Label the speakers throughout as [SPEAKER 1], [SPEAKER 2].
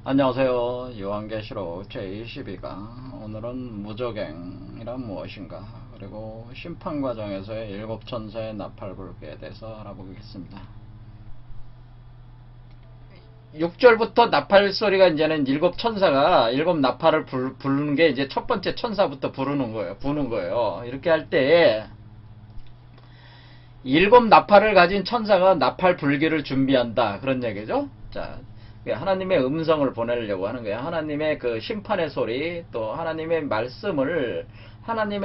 [SPEAKER 1] 안녕하세요. 요한계시록 제22강. 오늘은 무저갱이란 무엇인가, 그리고 심판 과정에서의 일곱 천사의 나팔불기에 대해서 알아보겠습니다. 6절부터 나팔 소리가 이제는 일곱 천사가 일곱 나팔을 부르는 게 이제 첫 번째 천사부터 부는 거예요. 이렇게 할 때에 일곱 나팔을 가진 천사가 나팔 불기를 준비한다, 그런 얘기죠. 자, 하나님의 음성을 보내려고 하는 거예요. 하나님의 그 심판의 소리, 또 하나님의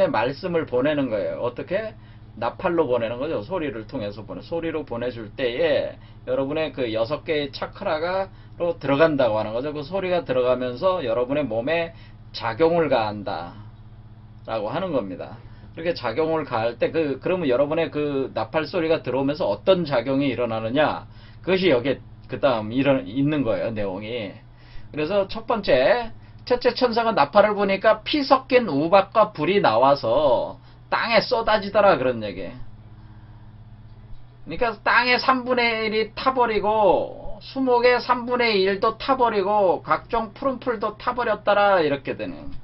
[SPEAKER 1] 말씀을 보내는 거예요. 어떻게? 나팔로 보내는 거죠. 소리를 통해서 소리로 보내줄 때에 여러분의 그 6개의 차크라가로 들어간다고 하는 거죠. 그 소리가 들어가면서 여러분의 몸에 작용을 가한다 라고 하는 겁니다. 그렇게 작용을 가할 때 그러면 여러분의 그 나팔 소리가 들어오면서 어떤 작용이 일어나느냐, 그것이 여기에 그 다음 있는 거예요, 내용이. 그래서 첫째 천사가 나팔을 보니까 피 섞인 우박과 불이 나와서 땅에 쏟아지더라, 그런 얘기. 그러니까 땅의 3분의 1이 타버리고 수목의 3분의 1도 타버리고 각종 푸른 풀도 타버렸더라, 이렇게 되는.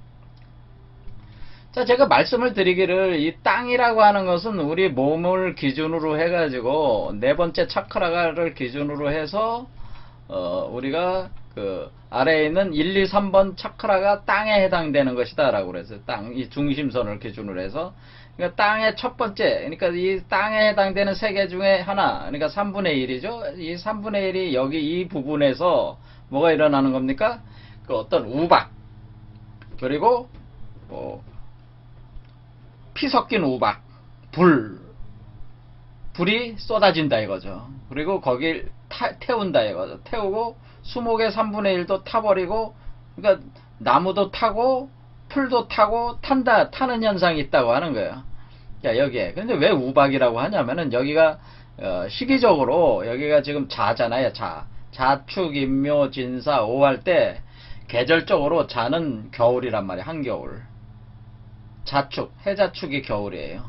[SPEAKER 1] 자, 제가 말씀을 드리기를, 이 땅이라고 하는 것은 우리 몸을 기준으로 해가지고 네 번째 차크라를 기준으로 해서 우리가 그 아래에 있는 1, 2, 3번 차크라가 땅에 해당되는 것이다 라고 그랬어요. 이 중심선을 기준으로 해서. 그러니까 땅의 첫 번째, 그러니까 이 땅에 해당되는 세 개 중에 하나, 그러니까 3분의 1이죠. 이 3분의 1이 여기 이 부분에서 뭐가 일어나는 겁니까? 그 어떤 우박, 그리고 피 섞인 우박, 불이 쏟아진다 이거죠. 그리고 거길 태운다 이거죠. 태우고 수목의 3분의 1도 타버리고, 그러니까 나무도 타고 풀도 타고 타는 현상이 있다고 하는 거예요. 자, 여기에. 근데 왜 우박이라고 하냐면은 여기가 시기적으로 여기가 지금 자잖아요. 자축, 임묘, 진사, 오 할 때 계절적으로 자는 겨울이란 말이에요. 한겨울. 자축, 해자축이 겨울이에요.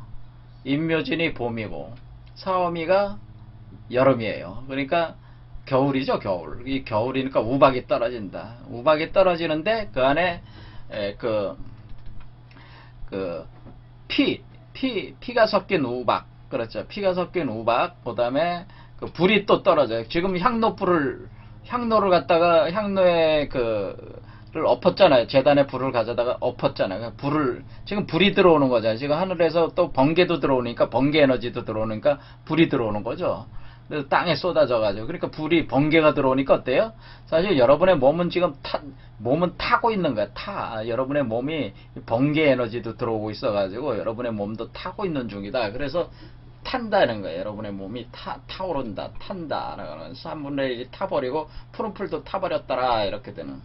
[SPEAKER 1] 임묘진이 봄이고 사오미가 여름이에요. 그러니까 겨울이죠, 겨울. 이 겨울이니까 우박이 떨어진다. 우박이 떨어지는데 그 안에 피가 섞인 우박, 그렇죠. 피가 섞인 우박, 그 다음에 그 불이 또 떨어져요. 지금 향로를 갖다가 향로에 를 엎었잖아요. 재단에 불을 가져다가 엎었잖아요. 지금 불이 들어오는 거잖아요. 지금 하늘에서 또 번개도 들어오니까, 번개 에너지도 들어오니까 불이 들어오는 거죠. 그래서 땅에 쏟아져가지고. 그러니까 번개가 들어오니까 어때요? 사실 여러분의 몸은 지금 몸은 타고 있는 거야. 여러분의 몸이 번개 에너지도 들어오고 있어가지고 여러분의 몸도 타고 있는 중이다. 그래서 탄다는 거예요. 여러분의 몸이 타오른다, 탄다. 3분의 1이 타버리고 푸른 풀도 타버렸더라, 이렇게 되는.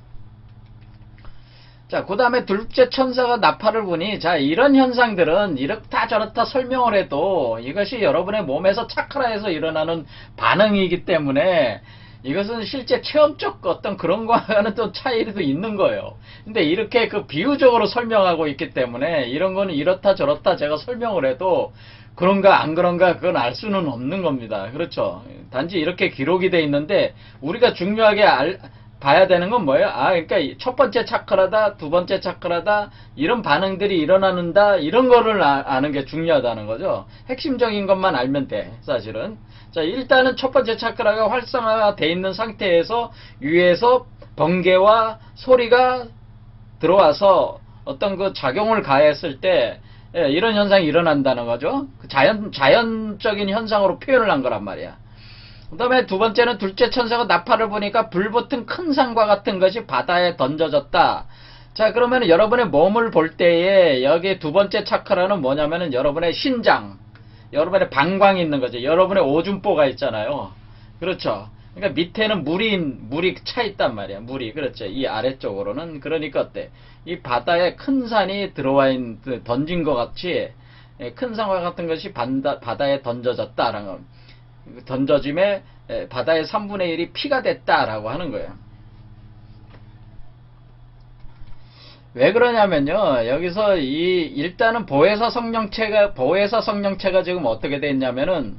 [SPEAKER 1] 자, 그 다음에 둘째 천사가 나팔을 부니, 자, 이런 현상들은 이렇다 저렇다 설명을 해도 이것이 여러분의 몸에서 차크라에서 일어나는 반응이기 때문에 이것은 실제 체험적 어떤 그런 거와는 또 차이도 있는 거예요. 근데 이렇게 비유적으로 설명하고 있기 때문에 이런 거는 이렇다 저렇다 제가 설명을 해도 그런가 안 그런가 그건 알 수는 없는 겁니다. 그렇죠. 단지 이렇게 기록이 돼 있는데 우리가 중요하게 봐야 되는 건 뭐예요? 그러니까 첫 번째 차크라다, 두 번째 차크라다, 이런 반응들이 일어나는다, 이런 거를 아는 게 중요하다는 거죠. 핵심적인 것만 알면 돼, 사실은. 자, 일단은 첫 번째 차크라가 활성화가 돼 있는 상태에서 위에서 번개와 소리가 들어와서 어떤 작용을 가했을 때 이런 현상이 일어난다는 거죠. 자연적인 현상으로 표현을 한 거란 말이야. 그 다음에 두 번째는 둘째 천사가 나팔을 보니까 불붙은 큰 산과 같은 것이 바다에 던져졌다. 자, 그러면 여러분의 몸을 볼 때에 여기 두 번째 차크라는 뭐냐면은 여러분의 신장, 여러분의 방광이 있는 거죠. 여러분의 오줌보가 있잖아요. 그렇죠. 그러니까 밑에는 물이 차 있단 말이야. 물이. 그렇죠. 이 아래쪽으로는. 그러니까 어때? 이 바다에 큰 산이 던진 것 같이 큰 산과 같은 것이 바다에 던져졌다라는 거. 던져짐에 바다의 3분의 1이 피가 됐다라고 하는 거예요. 왜 그러냐면요, 여기서 일단은 보혜사 성령체가 지금 어떻게 됐냐면은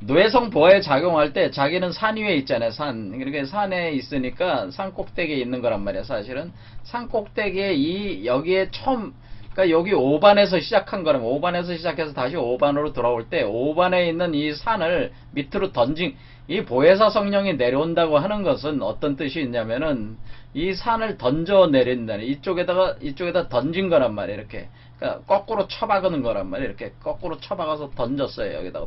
[SPEAKER 1] 노회성 보화에 작용할 때 자기는 산 위에 있잖아요. 산. 그러니까 산에 있으니까 산 꼭대기에 있는 거란 말이야. 사실은 산 꼭대기에 여기에 처음, 그러니까 여기 5반에서 시작한 거라면 5반에서 시작해서 다시 5반으로 돌아올 때 5반에 있는 이 산을 밑으로 던진, 이 보혜사 성령이 내려온다고 하는 것은 어떤 뜻이 있냐면은 이 산을 던져 내린다는, 이쪽에다 던진 거란 말이에요. 이렇게. 그러니까 거꾸로 쳐박는 거란 말이에요. 이렇게 거꾸로 쳐박아서 던졌어요. 여기다가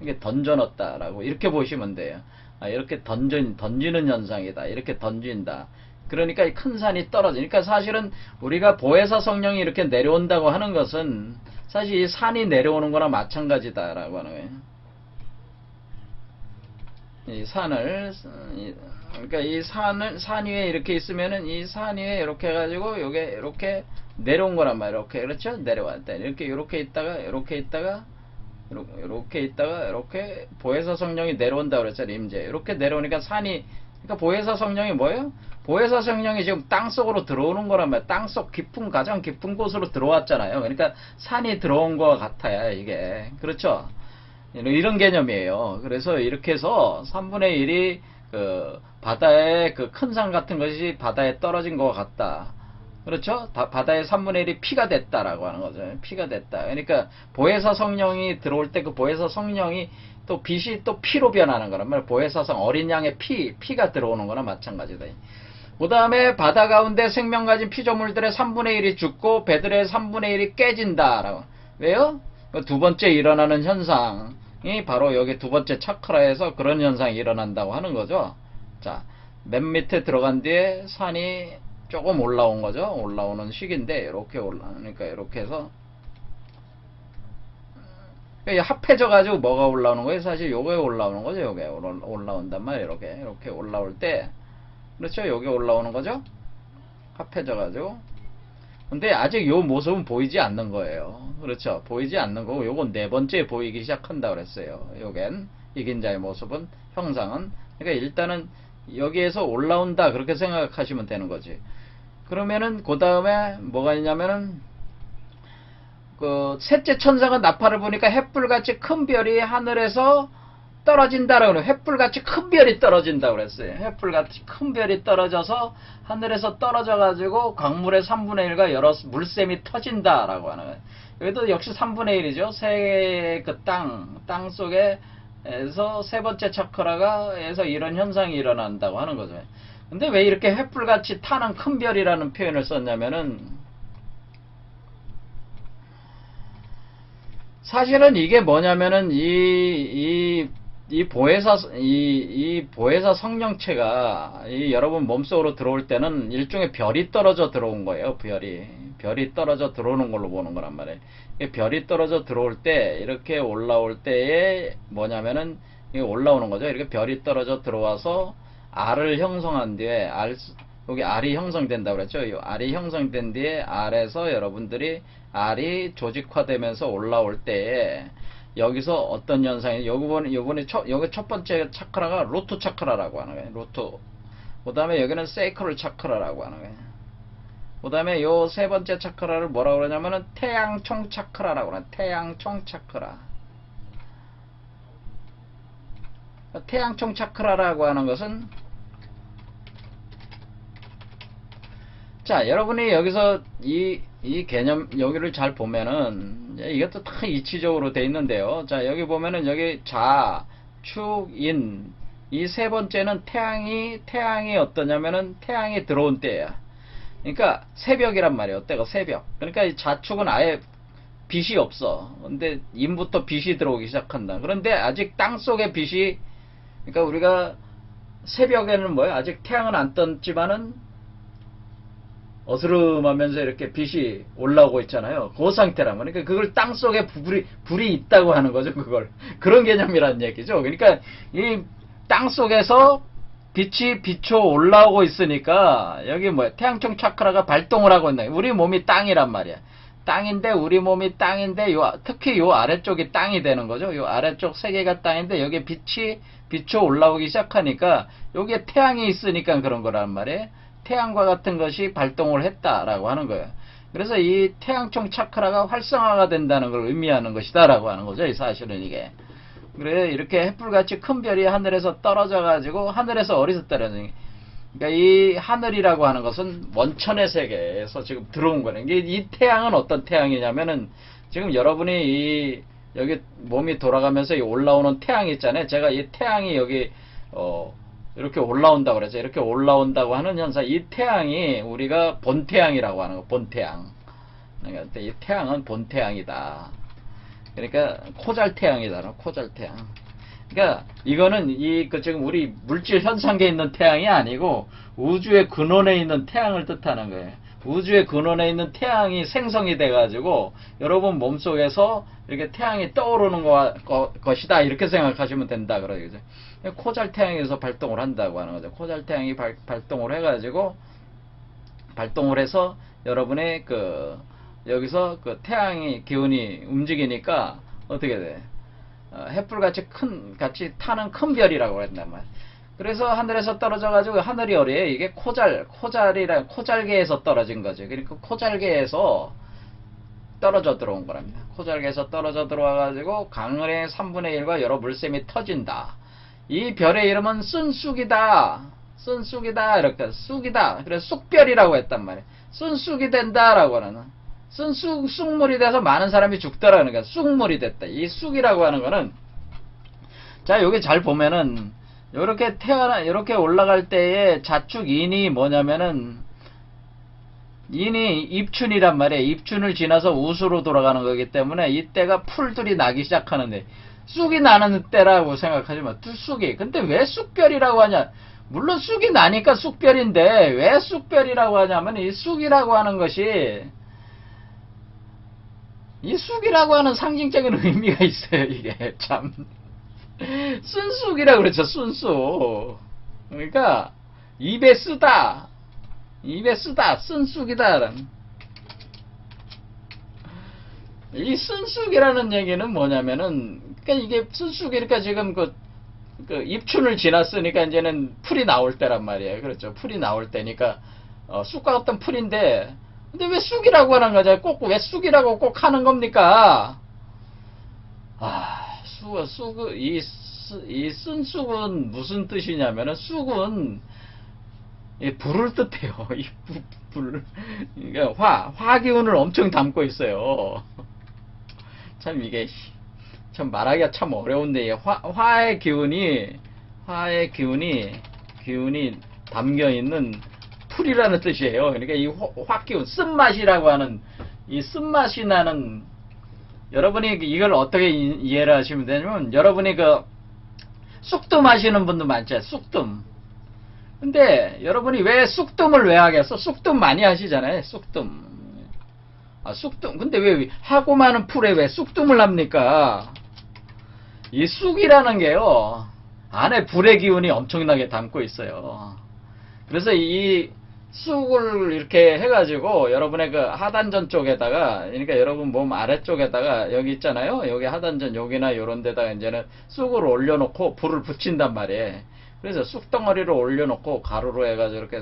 [SPEAKER 1] 이게 던져 넣었다라고 이렇게 보시면 돼요. 이렇게 던지는 현상이다. 이렇게 던진다. 그러니까 이 큰 산이 떨어지니까 사실은 우리가 보혜사 성령이 이렇게 내려온다고 하는 것은 사실 이 산이 내려오는 거나 마찬가지다라고 하는 거예요. 이 산을, 그러니까 이 산 위에 이렇게 있으면은 이 산 위에 이렇게 해가지고 요게 이렇게 내려온 거란 말이에요. 이렇게, 그렇죠? 내려왔다. 이렇게 있다가 이렇게 보혜사 성령이 내려온다 그랬잖아요. 임재. 이렇게 내려오니까 산이, 그러니까 보혜사 성령이 뭐예요? 보혜사 성령이 지금 땅속으로 들어오는 거란 말이에요. 땅속 가장 깊은 곳으로 들어왔잖아요. 그러니까 산이 들어온 것 같아요, 이게. 그렇죠? 이런 개념이에요. 그래서 이렇게 해서 3분의 1이 그 바다에 그 큰 산 같은 것이 바다에 떨어진 것 같다. 그렇죠? 바다의 3분의 1이 피가 됐다라고 하는 거죠. 피가 됐다. 그러니까 보혜사 성령이 들어올 때 그 보혜사 성령이 또 빛이 또 피로 변하는 거란 말이에요. 보혜사성 어린 양의 피가 들어오는 거나 마찬가지다. 그 다음에 바다 가운데 생명 가진 피조물들의 3분의 1이 죽고 배들의 3분의 1이 깨진다라고. 왜요? 두 번째 일어나는 현상이 바로 여기 두 번째 차크라에서 그런 현상이 일어난다고 하는 거죠. 자, 맨 밑에 들어간 뒤에 산이 조금 올라온 거죠. 올라오는 시기인데 이렇게 올라오니까 이렇게 해서 합해져 가지고 뭐가 올라오는 거예요? 사실 요게 올라오는 거죠. 요게 올라온단 말이에요. 이렇게 올라올 때, 그렇죠? 요게 올라오는 거죠. 합해져 가지고. 근데 아직 요 모습은 보이지 않는 거예요. 그렇죠? 보이지 않는 거고 요건 네 번째 보이기 시작한다 그랬어요. 요겐 이긴 자의 모습은, 형상은. 그러니까 일단은 여기에서 올라온다 그렇게 생각하시면 되는 거지. 그러면은 그 다음에 뭐가 있냐면은 그 셋째 천사가 나팔을 보니까 횃불같이 큰 별이 하늘에서 떨어진다라고 그래요. 횃불같이 큰 별이 떨어진다고 그랬어요. 횃불같이 큰 별이 떨어져서 하늘에서 떨어져 가지고 강물의 3분의 1과 여러 물샘이 터진다라고 하는 거예요. 여기도 역시 3분의 1이죠. 새 그 땅 속에서 세 번째 차크라가에서 이런 현상이 일어난다고 하는 거죠. 근데 왜 이렇게 횃불같이 타는 큰 별이라는 표현을 썼냐면은 사실은 이게 뭐냐면은 이 보혜사 성령체가 여러분 몸속으로 들어올 때는 일종의 별이 떨어져 들어온 거예요. 별이 떨어져 들어오는 걸로 보는 거란 말이에요. 별이 떨어져 들어올 때 이렇게 올라올 때에 뭐냐면은 이게 올라오는 거죠. 이렇게 별이 떨어져 들어와서 알을 형성한 뒤에 여기 알이 형성된다고 그랬죠. 이 알이 형성된 뒤에 알에서 여러분들이 알이 조직화되면서 올라올 때에 여기서 어떤 현상이, 요번에 여기 첫 번째 차크라가 루트 차크라라고 하는 거예요. 루트. 그 다음에 여기는 세이크럴 차크라라고 하는 거예요. 그 다음에 요 세 번째 차크라를 뭐라고 그러냐면은 태양총 차크라라고 그래요. 태양총 차크라. 태양총 차크라라고 하는 것은, 자, 여러분이 여기서 이 개념, 여기를 잘 보면은, 이것도 다 이치적으로 돼 있는데요. 자, 여기 보면은 여기 자, 축, 인, 이 세 번째는 태양이 어떠냐면은 태양이 들어온 때야. 그러니까 새벽이란 말이에요. 때가 새벽. 그러니까 이 자축은 아예 빛이 없어. 근데 인부터 빛이 들어오기 시작한다. 그런데 아직 땅 속에 빛이, 그러니까 우리가 새벽에는 뭐예요? 아직 태양은 안 떴지만은 어스름하면서 이렇게 빛이 올라오고 있잖아요. 그 상태란 말이에요. 그러니까 그걸 땅 속에 불이 있다고 하는 거죠. 그런 개념이라는 얘기죠. 그러니까 이 땅 속에서 빛이 비춰 올라오고 있으니까 여기 뭐야? 태양총 차크라가 발동을 하고 있는 거예요. 우리 몸이 땅이란 말이야. 땅인데, 우리 몸이 땅인데, 특히 요 아래쪽이 땅이 되는 거죠. 요 아래쪽 세 개가 땅인데, 여기 빛이 비춰 올라오기 시작하니까, 여기에 태양이 있으니까 그런 거란 말이에요. 태양과 같은 것이 발동을 했다라고 하는 거예요. 그래서 이 태양총 차크라가 활성화가 된다는 걸 의미하는 것이다라고 하는 거죠. 이 사실은 이게. 그래, 이렇게 햇불같이 큰 별이 하늘에서 떨어져가지고, 하늘에서 어디서 떨어지는 게. 그러니까 이 하늘이라고 하는 것은 원천의 세계에서 지금 들어온 거네. 이게 이 태양은 어떤 태양이냐면은, 지금 여러분이 여기 몸이 돌아가면서 이 올라오는 태양 있잖아요. 제가 이 태양이 여기, 이렇게 올라온다고 그러죠. 이렇게 올라온다고 하는 현상. 이 태양이 우리가 본태양이라고 하는 거, 본태양. 그러니까 이 태양은 본태양이다. 그러니까 코잘태양이다. 코잘태양. 그러니까 이거는 지금 우리 물질 현상계에 있는 태양이 아니고 우주의 근원에 있는 태양을 뜻하는 거예요. 우주의 근원에 있는 태양이 생성이 돼가지고 여러분 몸속에서 이렇게 태양이 떠오르는 것이다. 이렇게 생각하시면 된다. 그러죠. 코잘태양에서 발동을 한다고 하는 거죠. 코잘태양이 발동을 해가지고 발동을 해서 여러분의 여기서 태양이 기운이 움직이니까 어떻게 돼? 햇불같이 같이 타는 큰 별이라고 했단 말이야. 그래서 하늘에서 떨어져가지고 하늘이 어디에 이게 코잘계에서 떨어진 거죠. 그러니까 코잘계에서 떨어져 들어온 거랍니다. 코잘계에서 떨어져 들어와가지고 강을의 3분의 1과 여러 물샘이 터진다. 이 별의 이름은 쓴쑥이다. 쓴쑥이다. 이렇게 쑥이다. 그래서 쑥별이라고 했단 말이야. 쓴쑥이 된다라고 하는. 쑥물이 돼서 많은 사람이 죽더라는 거야. 쑥물이 됐다. 이 쑥이라고 하는 거는 자 여기 잘 보면은 이렇게 올라갈 때의 자축인이 뭐냐면은 인이 입춘이란 말이야. 입춘을 지나서 우수로 돌아가는 거기 때문에 이때가 풀들이 나기 시작하는데 쑥이 나는 때라고 생각하지 마. 쑥이. 근데 왜 쑥별이라고 하냐? 물론 쑥이 나니까 쑥별인데 왜 쑥별이라고 하냐면 이 쑥이라고 하는 것이 이 쑥이라고 하는 상징적인 의미가 있어요. 이게 참 순쑥이라고 그랬죠. 순쑥. 그러니까 입에 쓰다. 쓴쑥이다. 이 쓴쑥이라는 얘기는 뭐냐면은 그러니까 이게 쓴쑥이니까 지금 입춘을 지났으니까 이제는 풀이 나올 때란 말이에요. 그렇죠. 풀이 나올 때니까 쑥과 같은 풀인데 근데 왜 쑥이라고 하는 거죠? 왜 쑥이라고 꼭 하는 겁니까? 이 쓴쑥은 무슨 뜻이냐면은 쑥은 불을 뜻해요. 이 불. 그러니까 화기운을 엄청 담고 있어요. 참 이게 참 말하기가 참 어려운데 화의 기운이 담겨 있는 풀이라는 뜻이에요. 그러니까 이 화기운, 쓴맛이라고 하는 이 쓴맛이 나는 여러분이 이걸 어떻게 이해를 하시면 되냐면 여러분이 쑥뜸 하시는 분도 많죠. 쑥뜸. 근데 여러분이 왜 쑥뜸을 왜 하겠어? 쑥뜸 많이 하시잖아요. 쑥뜸. 쑥뜸. 근데 왜 하고 많은 풀에 왜 쑥뜸을 합니까? 이 쑥이라는 게요. 안에 불의 기운이 엄청나게 담고 있어요. 그래서 이 쑥을 이렇게 해가지고 여러분의 하단전 쪽에다가 그러니까 여러분 몸 아래쪽에다가 여기 있잖아요. 여기 하단전 여기나 요런 데다가 이제는 쑥을 올려놓고 불을 붙인단 말이에요. 그래서 쑥덩어리를 올려놓고 가루로 해가지고 이렇게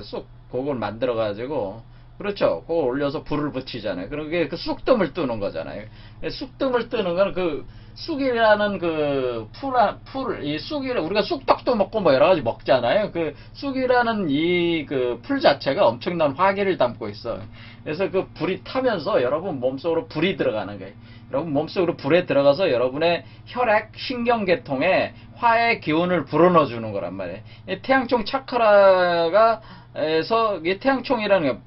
[SPEAKER 1] 그걸 만들어가지고 그렇죠. 그걸 올려서 불을 붙이잖아요. 그게 쑥뜸을 뜨는 거잖아요. 쑥뜸을 뜨는 건 쑥이라는 이 쑥이를 우리가 쑥떡도 먹고 뭐 여러 가지 먹잖아요. 쑥이라는 이 풀 자체가 엄청난 화기를 담고 있어. 그래서 불이 타면서 여러분 몸속으로 불이 들어가는 거예요. 여러분 몸속으로 불에 들어가서 여러분의 혈액, 신경계통에 화의 기운을 불어넣어 주는 거란 말이에요. 태양총 차크라가에서 이 태양총이라는 게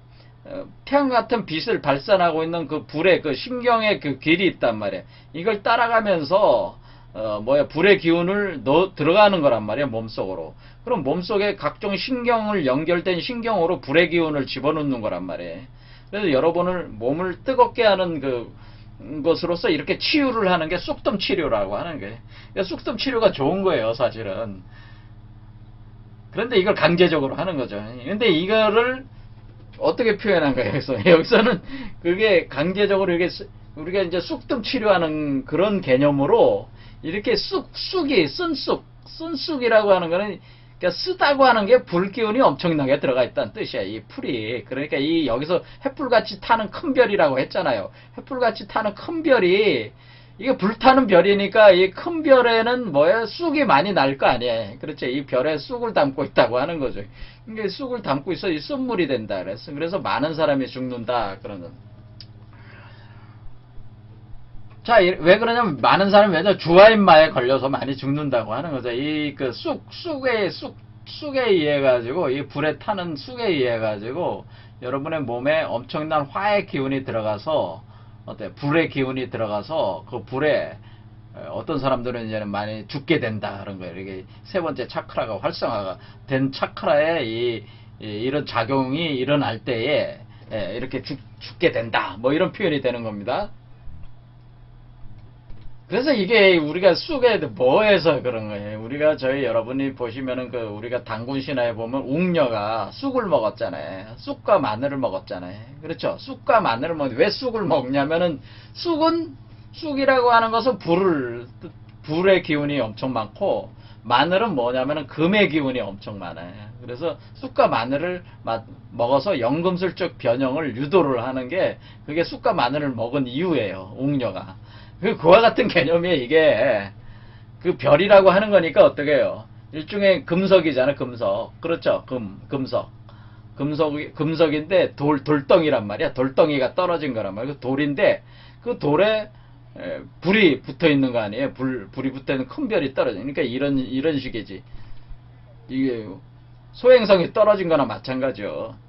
[SPEAKER 1] 태양 같은 빛을 발산하고 있는 불의 신경의 길이 있단 말이에요. 이걸 따라가면서 불의 기운을 들어가는 거란 말이에요. 몸속으로. 그럼 몸속에 각종 신경을 연결된 신경으로 불의 기운을 집어넣는 거란 말이에요. 그래서 여러분을 몸을 뜨겁게 하는 것으로서 이렇게 치유를 하는 게 쑥뜸 치료라고 하는 거예요. 쑥뜸 치료가 좋은 거예요, 사실은. 그런데 이걸 강제적으로 하는 거죠. 근데 이거를 어떻게 표현한 거예요? 여기서는 그게 강제적으로 우리가 이제 쑥뜸 치료하는 그런 개념으로 이렇게 쓴쑥이라고 하는 거는 그러니까 쓰다고 하는 게 불기운이 엄청나게 들어가 있다는 뜻이야. 이 풀이. 그러니까 여기서 햇불같이 타는 큰 별이라고 했잖아요. 햇불같이 타는 큰 별이 이게 불타는 별이니까 이 큰 별에는 뭐야 쑥이 많이 날 거 아니에요. 그렇죠. 이 별에 쑥을 담고 있다고 하는 거죠. 이게 쑥을 담고 있어 이 쑥물이 된다 그랬어. 그래서 많은 사람이 죽는다 그러는. 자, 왜 그러냐면 많은 사람이 왜냐 주화인마에 걸려서 많이 죽는다고 하는 거죠. 이 그 쑥에 의해 가지고 이 불에 타는 쑥에 의해 가지고 여러분의 몸에 엄청난 화의 기운이 들어가서 어때 불의 기운이 들어가서 그 불에 어떤 사람들은 이제는 많이 죽게 된다 그런 거예요. 이게 세 번째 차크라가 활성화가 된 차크라에 이런 작용이 일어날 때에 이렇게 죽게 된다. 뭐 이런 표현이 되는 겁니다. 그래서 이게 우리가 쑥에 뭐해서 그런 거예요. 우리가 저희 여러분이 보시면은 그 우리가 단군 신화에 보면 웅녀가 쑥을 먹었잖아요. 쑥과 마늘을 먹었잖아요. 그렇죠. 쑥과 마늘을 왜 쑥을 먹냐면은 쑥이라고 하는 것은 불의 기운이 엄청 많고 마늘은 뭐냐면은 금의 기운이 엄청 많아요. 그래서 쑥과 마늘을 먹어서 연금술적 변형을 유도를 하는 게 그게 쑥과 마늘을 먹은 이유예요. 웅녀가. 그와 같은 개념이 이게 그 별이라고 하는 거니까 어떻게 해요? 일종의 금석이잖아, 금석. 그렇죠. 금석인데 돌덩이란 말이야. 돌덩이가 떨어진 거란 말이야. 그 돌인데 그 돌에 불이 붙어 있는 거 아니에요? 불이 붙어 있는 큰 별이 떨어져. 그러니까 이런 식이지. 이게 소행성이 떨어진 거나 마찬가지요.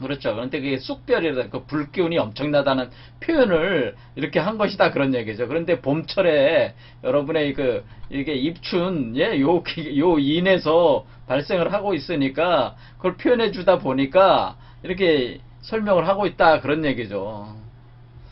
[SPEAKER 1] 그렇죠. 그런데 그게 쑥별이라는 그 불기운이 엄청나다는 표현을 이렇게 한 것이다 그런 얘기죠. 그런데 봄철에 여러분의 이게 입춘 요 인에서 발생을 하고 있으니까 그걸 표현해 주다 보니까 이렇게 설명을 하고 있다 그런 얘기죠.